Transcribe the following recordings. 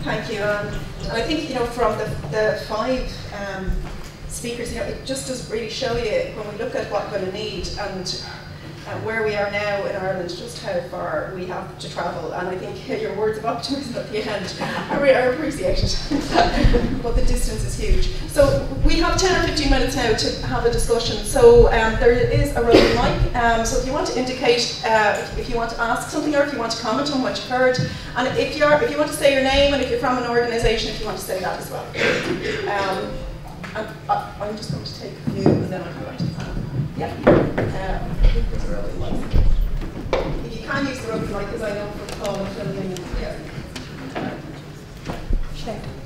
Thank you. And I think, you know, from the five speakers, you know, it just does really show you, when we look at what we're going to need and where we are now in Ireland, just how far we have to travel. And I think your words of optimism at the end are appreciated. But the distance is huge. So we have 10 or 15 minutes now to have a discussion. So there is a roving mic. So if you want to indicate, if you want to ask something, or if you want to comment on what you've heard, and if you want to say your name, and if you're from an organisation, if you want to say that as well. And I'm just going to take a few, and then I'll come back to the panel. Yeah. I think there's a roving mic. If you can use the roving mic, because I know from Paul and filming. Yeah.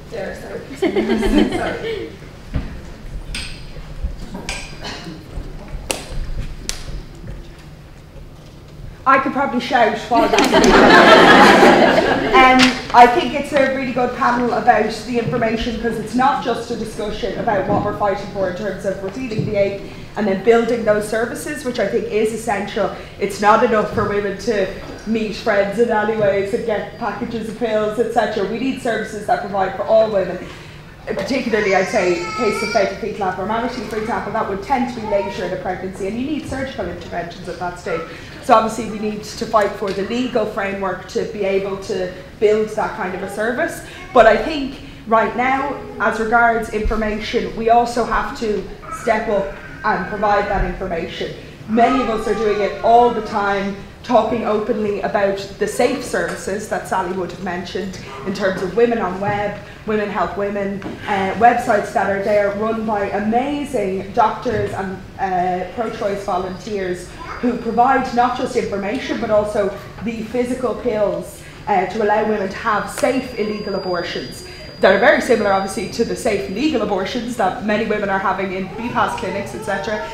There, sorry. Sorry. I could probably shout while that's I think it's a really good panel about the information, because it's not just a discussion about what we're fighting for in terms of receiving the aid and then building those services, which I think is essential. It's not enough for women to meet friends in alleyways and get packages of pills, etc. We need services that provide for all women. Particularly, I'd say, case of fatal fetal abnormality, for example, that would tend to be later in a pregnancy, and you need surgical interventions at that stage. So obviously we need to fight for the legal framework to be able to build that kind of a service. But I think right now, as regards information, we also have to step up and provide that information. Many of us are doing it all the time, talking openly about the safe services that Sally would have mentioned in terms of Women on Web, Women Help Women, websites that are there run by amazing doctors and pro-choice volunteers who provide not just information but also the physical pills to allow women to have safe illegal abortions that are very similar obviously to the safe legal abortions that many women are having in BPAS clinics, etc.,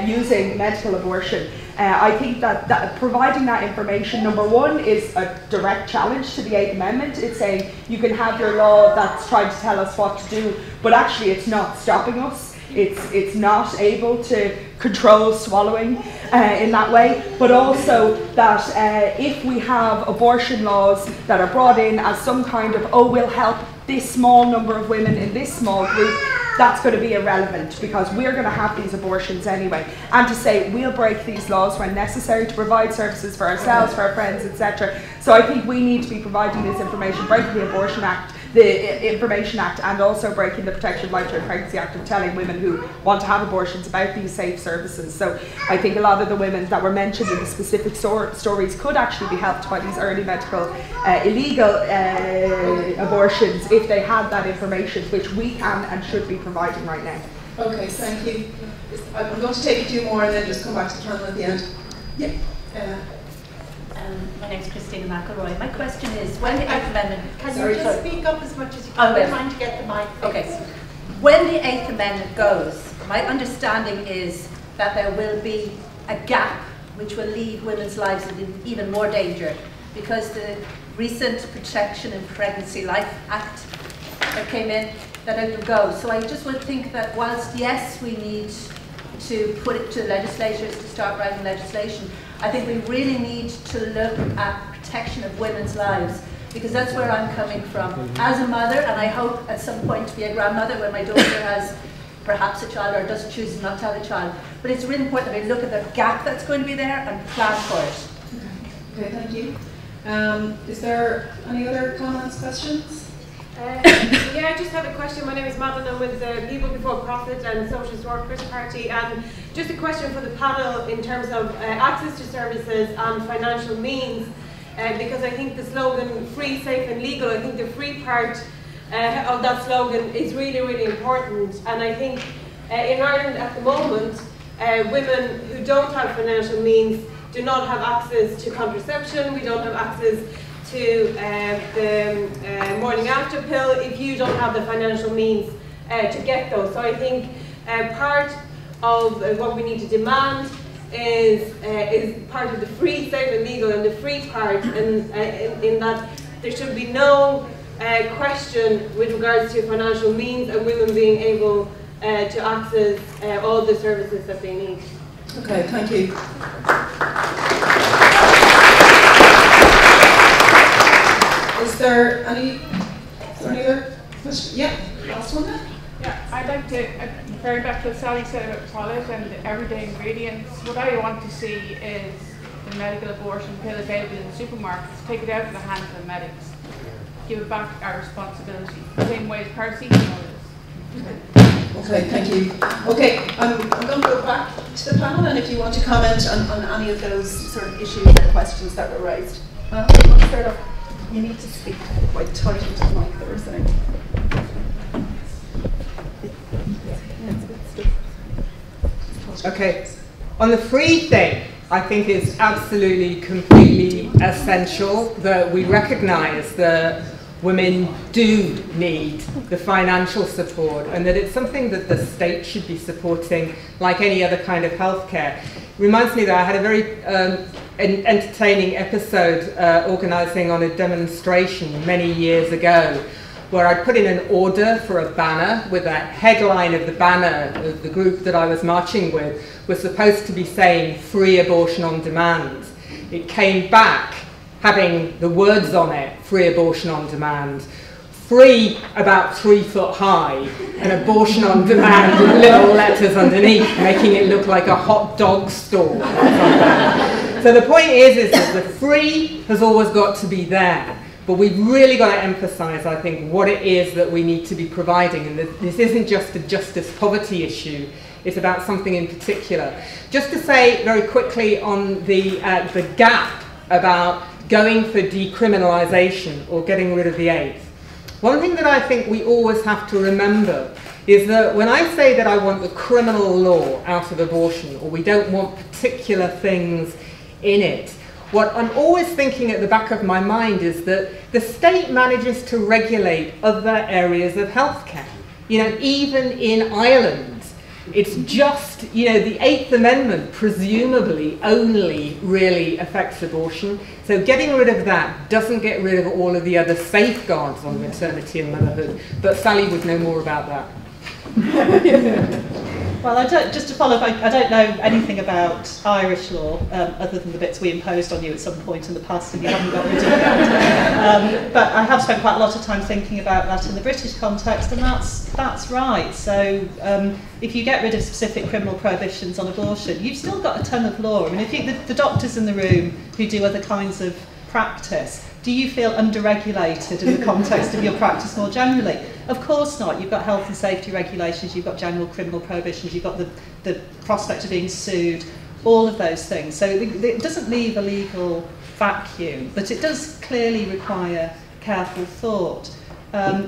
using medical abortion. I think that providing that information, number one, is a direct challenge to the 8th Amendment. It's saying you can have your law that's trying to tell us what to do, but actually it's not stopping us. It's not able to control swallowing in that way, but also that if we have abortion laws that are brought in as some kind of, oh, we'll help this small number of women in this small group, that's going to be irrelevant, because we're going to have these abortions anyway. And to say we'll break these laws when necessary to provide services for ourselves, for our friends, etc. So I think we need to be providing this information, breaking the Abortion Act, the Information Act, and also breaking the Protection of Life During Pregnancy Act, and telling women who want to have abortions about these safe services. So I think a lot of the women that were mentioned in the specific stories could actually be helped by these early medical illegal abortions if they had that information, which we can and should be providing right now. Okay, thank you. I'm going to take a few more and then just come back to the panel at the end. Yeah. My name is Christina McElroy. My question is, when the 8th Amendment... Can you just speak up as much as you can? We're trying to get the mic. Okay. When the 8th Amendment goes, my understanding is that there will be a gap which will leave women's lives in even more danger, because the recent Protection in Pregnancy Life Act that came in, that it will go. So I just would think that whilst, yes, we need to put it to legislators to start writing legislation, I think we really need to look at protection of women's lives, because that's where I'm coming from. As a mother, and I hope at some point to be a grandmother when my daughter has perhaps a child or does choose not to have a child. But it's really important that we look at the gap that's going to be there and plan for it. Okay, thank you. Is there any other comments, questions? Yeah, I just have a question. My name is Madeline. I'm with the People Before Profit and Socialist Workers' Party, and just a question for the panel in terms of access to services and financial means, because I think the slogan free, safe and legal, I think the free part of that slogan is really, really important. And I think in Ireland at the moment, women who don't have financial means do not have access to contraception, we don't have access to the morning after pill if you don't have the financial means to get those. So I think part of what we need to demand is part of the free, safe and legal, and the free part in that there should be no question with regards to financial means and women being able to access all the services that they need. Okay, thank you. Is there any Is there any other question? Yeah, last one then. Yeah, I'd like to, referring back to what Sally said about toilet and the everyday ingredients, what I want to see is the medical abortion pill available in the supermarkets, take it out of the hands of the medics, give it back our responsibility, the same way as paracetamol is. Okay, thank you. Okay, I'm going to go back to the panel, and if you want to comment on any of those sort of issues or questions that were raised. Start off. You need to speak quite tight into the mic there, isn't it? Okay, on the free thing, I think it's absolutely, completely essential that we recognise that women do need the financial support and that it's something that the state should be supporting like any other kind of healthcare. Reminds me that I had a very entertaining episode organising on a demonstration many years ago where I put in an order for a banner with a headline of the banner of the group that I was marching with was supposed to be saying free abortion on demand. It came back having the words on it, free abortion on demand, free about 3 foot high, and abortion on demand with little letters underneath, making it look like a hot dog stall or something. So the point is that the free has always got to be there. But we've really got to emphasise, I think, what it is that we need to be providing. And this isn't just a justice poverty issue, it's about something in particular. Just to say very quickly on the gap about going for decriminalisation or getting rid of the eighth. One thing that I think we always have to remember is that when I say that I want the criminal law out of abortion, or we don't want particular things in it, what I'm always thinking at the back of my mind is that the state manages to regulate other areas of healthcare. You know, even in Ireland, it's just, you know, the Eighth Amendment presumably only really affects abortion. So getting rid of that doesn't get rid of all of the other safeguards on maternity and motherhood. But Sally would know more about that. Well, just to follow up, I don't know anything about Irish law, other than the bits we imposed on you at some point in the past and you haven't got rid of that. But I have spent quite a lot of time thinking about that in the British context, and that's right. So if you get rid of specific criminal prohibitions on abortion, you've still got a ton of law. I mean, if you, the doctors in the room who do other kinds of practice, do you feel under-regulated in the context of your practice more generally? Of course not. You've got health and safety regulations, you've got general criminal prohibitions, you've got the prospect of being sued, all of those things. So it doesn't leave a legal vacuum, but it does clearly require careful thought.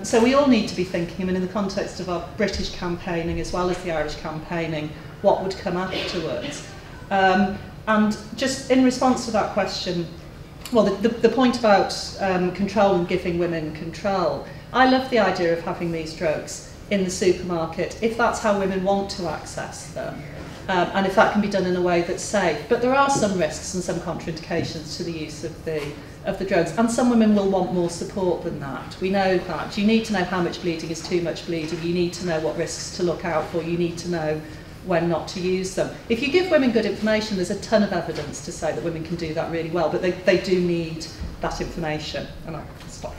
So we all need to be thinking, I mean, in the context of our British campaigning as well as the Irish campaigning, what would come afterwards. And just in response to that question, well, the point about control and giving women control, I love the idea of having these drugs in the supermarket if that's how women want to access them, and if that can be done in a way that's safe. But there are some risks and some contraindications to the use of the drugs, and some women will want more support than that. We know that. You need to know how much bleeding is too much bleeding, you need to know what risks to look out for, you need to know when not to use them. If you give women good information, there's a ton of evidence to say that women can do that really well, but they do need that information. And I'll stop.